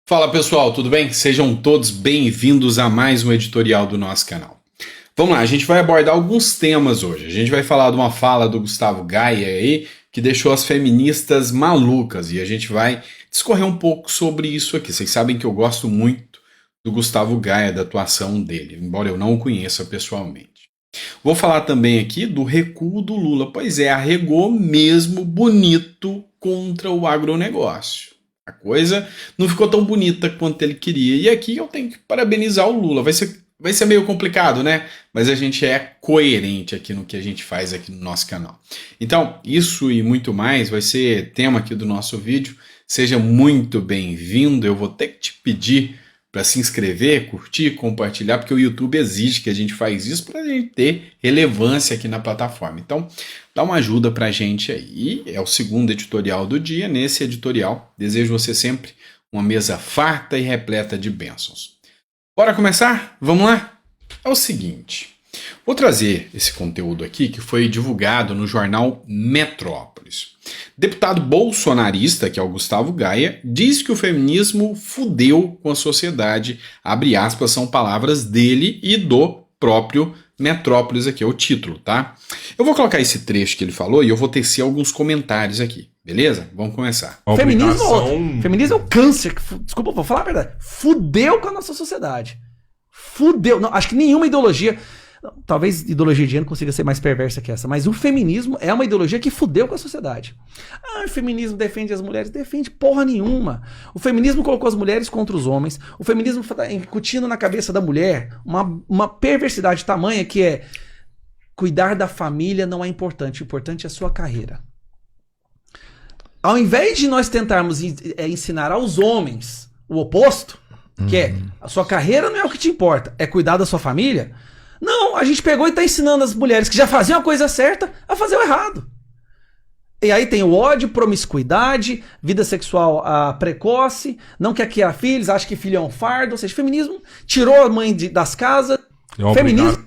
Fala pessoal, tudo bem? Sejam todos bem-vindos a mais um editorial do nosso canal. Vamos lá, a gente vai abordar alguns temas hoje. A gente vai falar de uma fala do Gustavo Gaia aí, que deixou as feministas malucas, e a gente vai discorrer um pouco sobre isso aqui. Vocês sabem que eu gosto muito do Gustavo Gaia, da atuação dele, embora eu não o conheça pessoalmente. Vou falar também aqui do recuo do Lula. Pois é, arregou mesmo bonito contra o agronegócio. A coisa não ficou tão bonita quanto ele queria. E aqui eu tenho que parabenizar o Lula. Vai ser meio complicado, né? Mas a gente é coerente aqui no que a gente faz aqui no nosso canal. Então, isso e muito mais vai ser tema aqui do nosso vídeo. Seja muito bem-vindo. Eu vou ter que te pedir para se inscrever, curtir, compartilhar, porque o YouTube exige que a gente faz isso para a gente ter relevância aqui na plataforma. Então, dá uma ajuda para a gente aí. E é o segundo editorial do dia. Nesse editorial, desejo você sempre uma mesa farta e repleta de bênçãos. Bora começar? Vamos lá? É o seguinte, vou trazer esse conteúdo aqui que foi divulgado no jornal Metrópolis. Deputado bolsonarista, que é o Gustavo Gaia, diz que o feminismo fudeu com a sociedade. Abre aspas, são palavras dele e do próprio Metrópolis aqui, é o título, tá? Eu vou colocar esse trecho que ele falou e eu vou tecer alguns comentários aqui, beleza? Vamos começar. Feminismo é o câncer. Desculpa, vou falar a verdade. Fudeu com a nossa sociedade. Fudeu. Não, acho que nenhuma ideologia... Talvez ideologia de gênero consiga ser mais perversa que essa, mas o feminismo é uma ideologia que fudeu com a sociedade. O feminismo defende as mulheres? Defende porra nenhuma. O feminismo colocou as mulheres contra os homens. O feminismo está incutindo na cabeça da mulher uma perversidade tamanha que é cuidar da família não é importante. O importante é a sua carreira. Ao invés de nós tentarmos ensinar aos homens o oposto, que é a sua carreira não é o que te importa, é cuidar da sua família. Não, a gente pegou e está ensinando as mulheres que já faziam a coisa certa a fazer o errado. E aí tem o ódio, promiscuidade, vida sexual precoce, não quer criar filhos, acha que filho é um fardo, ou seja, feminismo tirou a mãe das casas. Feminismo.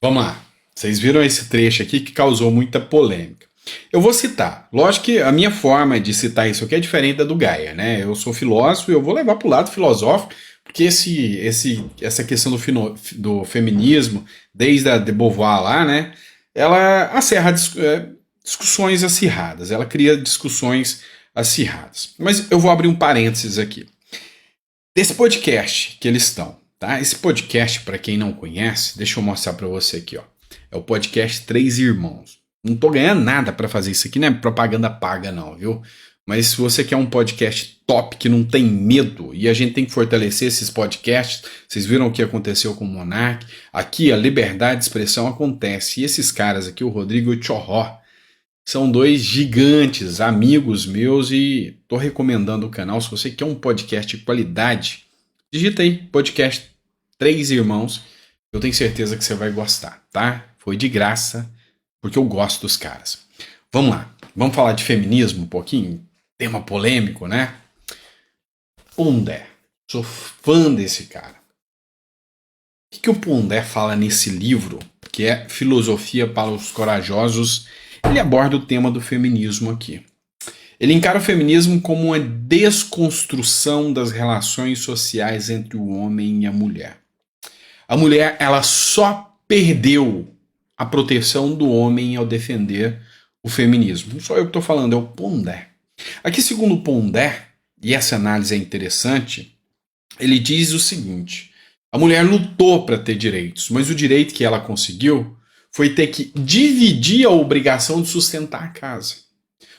Vamos lá, vocês viram esse trecho aqui que causou muita polêmica. Eu vou citar, lógico que a minha forma de citar isso aqui é diferente da do Gaia, né? Eu sou filósofo e eu vou levar para o lado filosófico, porque essa questão do feminismo, desde a de Beauvoir lá, né, ela acerra discussões acirradas, ela cria discussões acirradas. Mas eu vou abrir um parênteses aqui. Desse podcast que eles estão, tá? Esse podcast, para quem não conhece, deixa eu mostrar para você aqui, ó. É o podcast Três Irmãos. Não tô ganhando nada para fazer isso aqui, não é propaganda paga não, viu? Mas se você quer um podcast top, que não tem medo, e a gente tem que fortalecer esses podcasts, vocês viram o que aconteceu com o Monark, aqui a liberdade de expressão acontece, e esses caras aqui, o Rodrigo e o Tchorró, são dois gigantes, amigos meus, e tô recomendando o canal. Se você quer um podcast de qualidade, digita aí, podcast Três Irmãos, eu tenho certeza que você vai gostar, tá? Foi de graça, porque eu gosto dos caras. Vamos lá, vamos falar de feminismo um pouquinho? Tema polêmico, né? Pondé. Sou fã desse cara. O que o Pondé fala nesse livro, que é Filosofia para os Corajosos? Ele aborda o tema do feminismo aqui. Ele encara o feminismo como uma desconstrução das relações sociais entre o homem e a mulher. A mulher, ela só perdeu a proteção do homem ao defender o feminismo. Não sou eu que estou falando, é o Pondé. Aqui, segundo o Pondé, e essa análise é interessante, ele diz o seguinte: a mulher lutou para ter direitos, mas o direito que ela conseguiu foi ter que dividir a obrigação de sustentar a casa.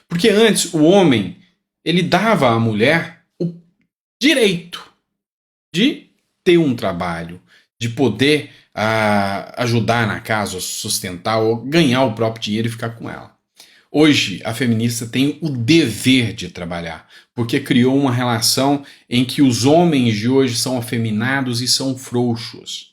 Porque antes o homem, ele dava à mulher o direito de ter um trabalho, de poder ajudar na casa, sustentar ou ganhar o próprio dinheiro e ficar com ela. Hoje, a feminista tem o dever de trabalhar, porque criou uma relação em que os homens de hoje são afeminados e são frouxos,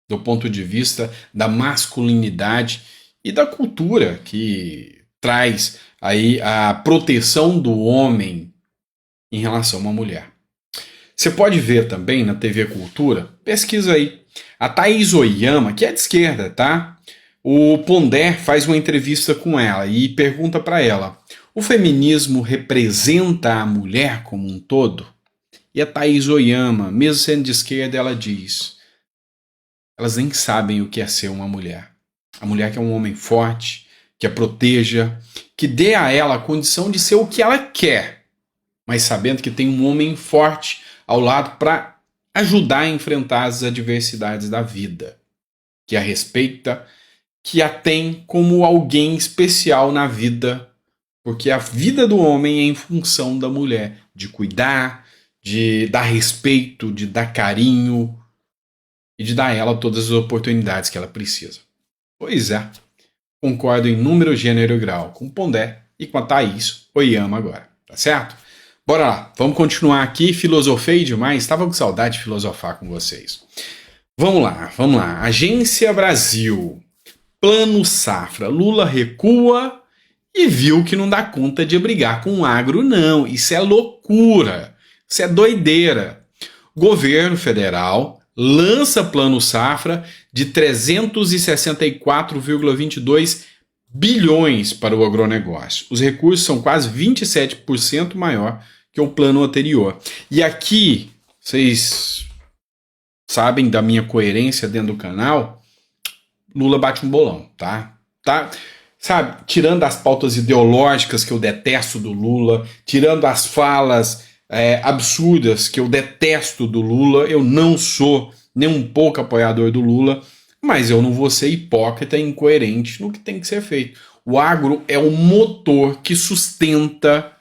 do ponto de vista da masculinidade e da cultura que traz aí a proteção do homem em relação a uma mulher. Você pode ver também na TV Cultura, pesquisa aí, a Thaís Oyama, que é de esquerda, tá? O Pondé faz uma entrevista com ela e pergunta para ela: o feminismo representa a mulher como um todo? E a Thaís Oyama, mesmo sendo de esquerda, ela diz: elas nem sabem o que é ser uma mulher. A mulher que é um homem forte, que a proteja, que dê a ela a condição de ser o que ela quer, mas sabendo que tem um homem forte ao lado para ajudar a enfrentar as adversidades da vida, que a respeita, que a tem como alguém especial na vida, porque a vida do homem é em função da mulher, de cuidar, de dar respeito, de dar carinho e de dar a ela todas as oportunidades que ela precisa. Pois é, concordo em número, gênero e grau com o Pondé e com a Thaís Oyama agora, tá certo? Bora lá, vamos continuar aqui, filosofei demais, estava com saudade de filosofar com vocês. Vamos lá, Agência Brasil, Plano Safra, Lula recua e viu que não dá conta de brigar com o agro não, isso é loucura, isso é doideira. Governo federal lança Plano Safra de 364,22 bilhões para o agronegócio. Os recursos são quase 27% maior que o plano anterior. E aqui, vocês sabem da minha coerência dentro do canal, Lula bate um bolão, tá? Sabe, tirando as pautas ideológicas que eu detesto do Lula, tirando as falas absurdas que eu detesto do Lula, eu não sou nem um pouco apoiador do Lula, mas eu não vou ser hipócrita e incoerente no que tem que ser feito. O agro é o motor que sustenta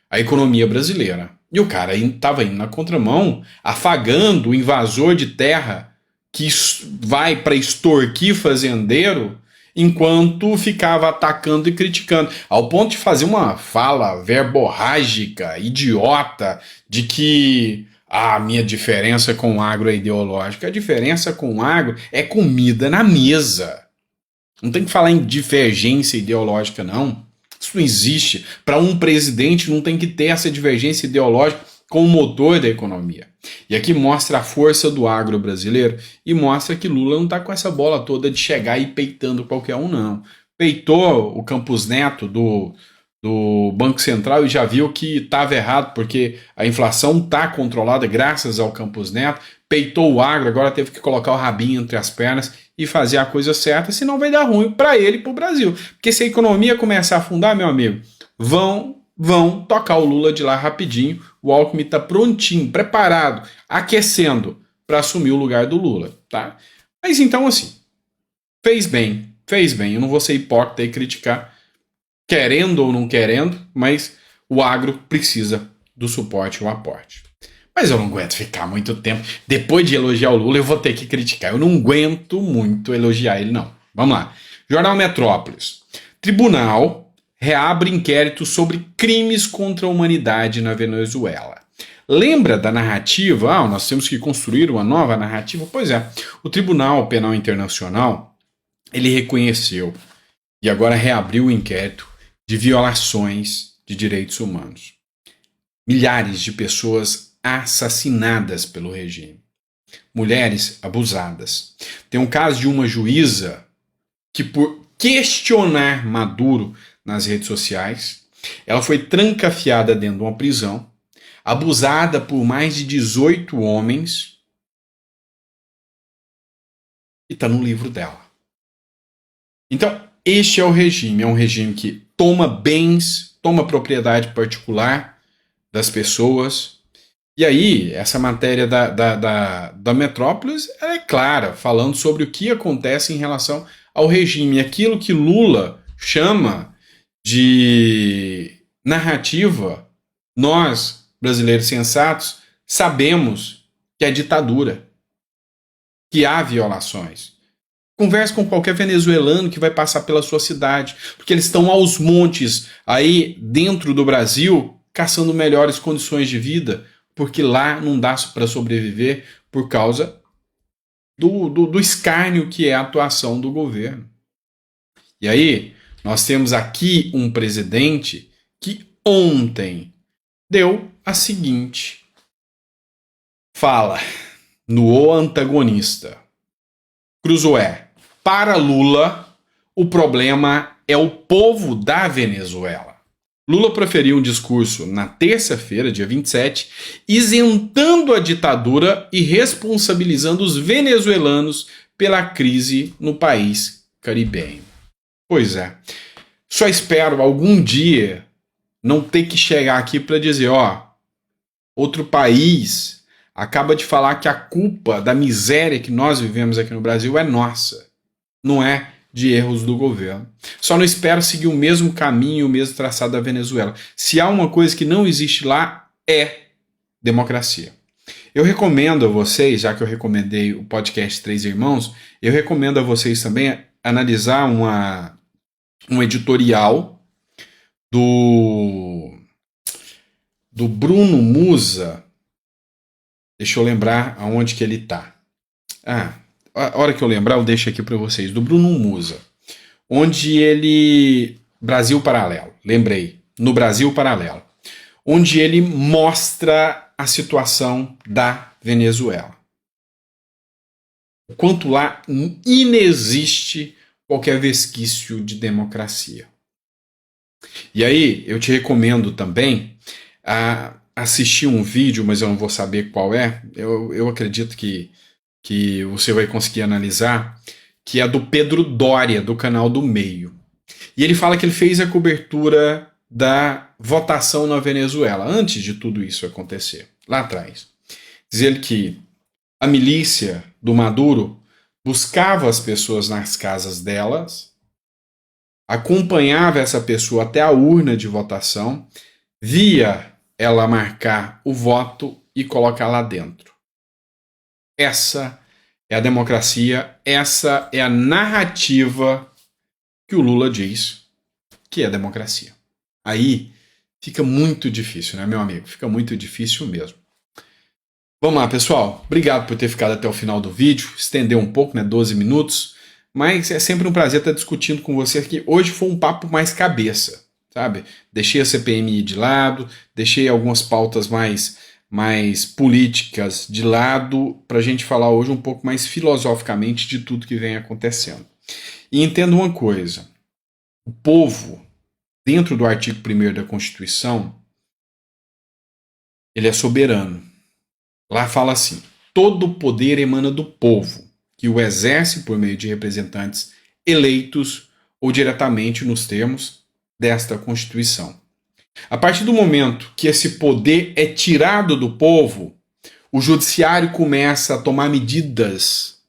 a economia brasileira. E o cara estava indo na contramão, afagando o invasor de terra que vai para extorquir fazendeiro, enquanto ficava atacando e criticando, ao ponto de fazer uma fala verborrágica, idiota, de que a minha diferença com o agro é ideológica. A diferença com o agro é comida na mesa. Não tem que falar em divergência ideológica, não. Isso não existe. Para um presidente não tem que ter essa divergência ideológica com o motor da economia. E aqui mostra a força do agro brasileiro e mostra que Lula não está com essa bola toda de chegar e peitando qualquer um, não. Peitou o Campos Neto do Banco Central e já viu que estava errado, porque a inflação está controlada graças ao Campos Neto. Peitou o agro, agora teve que colocar o rabinho entre as pernas e fazer a coisa certa, senão vai dar ruim para ele e para o Brasil. Porque se a economia começar a afundar, meu amigo, vão tocar o Lula de lá rapidinho. O Alckmin está prontinho, preparado, aquecendo para assumir o lugar do Lula, tá? Mas então, assim, fez bem. Eu não vou ser hipócrita e criticar, querendo ou não querendo, mas o agro precisa do suporte e o aporte. Mas eu não aguento ficar muito tempo. Depois de elogiar o Lula, eu vou ter que criticar. Eu não aguento muito elogiar ele, não. Vamos lá. Jornal Metrópolis. Tribunal reabre inquérito sobre crimes contra a humanidade na Venezuela. Lembra da narrativa? Nós temos que construir uma nova narrativa? Pois é. O Tribunal Penal Internacional, ele reconheceu e agora reabriu o inquérito de violações de direitos humanos. Milhares de pessoas assassinadas pelo regime. Mulheres abusadas. Tem um caso de uma juíza que, por questionar Maduro nas redes sociais, ela foi trancafiada dentro de uma prisão, abusada por mais de 18 homens, e está no livro dela. Então, este é um regime que toma bens, toma propriedade particular das pessoas. E aí, essa matéria da Metrópolis é clara, falando sobre o que acontece em relação ao regime. Aquilo que Lula chama de narrativa, nós, brasileiros sensatos, sabemos que é ditadura, que há violações. Converse com qualquer venezuelano que vai passar pela sua cidade, porque eles estão aos montes aí dentro do Brasil, caçando melhores condições de vida, porque lá não dá para sobreviver por causa do escárnio que é a atuação do governo. E aí, nós temos aqui um presidente que ontem deu a seguinte fala no O Antagonista. Cruzoé, para Lula, o problema é o povo da Venezuela. Lula proferiu um discurso na terça-feira, dia 27, isentando a ditadura e responsabilizando os venezuelanos pela crise no país caribenho. Pois é, só espero algum dia não ter que chegar aqui para dizer, outro país acaba de falar que a culpa da miséria que nós vivemos aqui no Brasil é nossa, não é de erros do governo. Só não espero seguir o mesmo caminho, o mesmo traçado da Venezuela. Se há uma coisa que não existe lá, é democracia. Eu recomendo a vocês, já que eu recomendei o podcast Três Irmãos, eu recomendo a vocês também analisar um editorial do Bruno Musa. Deixa eu lembrar aonde que ele está. A hora que eu lembrar, eu deixo aqui para vocês, do Bruno Musa, onde ele... Brasil Paralelo, lembrei, no Brasil Paralelo, onde ele mostra a situação da Venezuela. O quanto lá inexiste qualquer resquício de democracia. E aí, eu te recomendo também assistir um vídeo, mas eu não vou saber qual é, eu acredito que você vai conseguir analisar, que é do Pedro Doria, do canal do Meio. E ele fala que ele fez a cobertura da votação na Venezuela, antes de tudo isso acontecer, lá atrás. Diz ele que a milícia do Maduro buscava as pessoas nas casas delas, acompanhava essa pessoa até a urna de votação, via ela marcar o voto e colocar lá dentro. Essa é a democracia, essa é a narrativa que o Lula diz que é democracia. Aí fica muito difícil, né, meu amigo? Fica muito difícil mesmo. Vamos lá, pessoal. Obrigado por ter ficado até o final do vídeo. Estendeu um pouco, né? 12 minutos. Mas é sempre um prazer estar discutindo com você aqui. Hoje foi um papo mais cabeça, sabe? Deixei a CPMI de lado, deixei algumas pautas mais políticas de lado, para a gente falar hoje um pouco mais filosoficamente de tudo que vem acontecendo. E entenda uma coisa, o povo, dentro do artigo 1º da Constituição, ele é soberano. Lá fala assim, todo o poder emana do povo, que o exerce por meio de representantes eleitos ou diretamente nos termos desta Constituição. A partir do momento que esse poder é tirado do povo, o judiciário começa a tomar medidas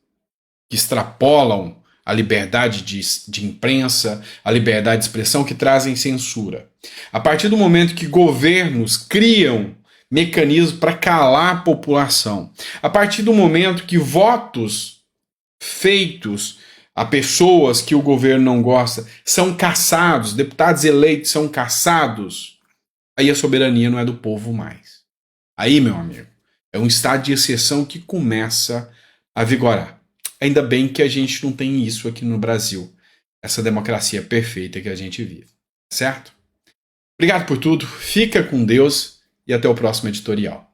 que extrapolam a liberdade de imprensa, a liberdade de expressão, que trazem censura. A partir do momento que governos criam mecanismos para calar a população, a partir do momento que votos feitos a pessoas que o governo não gosta são cassados, deputados eleitos são cassados, aí a soberania não é do povo mais. Aí, meu amigo, é um estado de exceção que começa a vigorar. Ainda bem que a gente não tem isso aqui no Brasil, essa democracia perfeita que a gente vive, certo? Obrigado por tudo, fica com Deus e até o próximo editorial.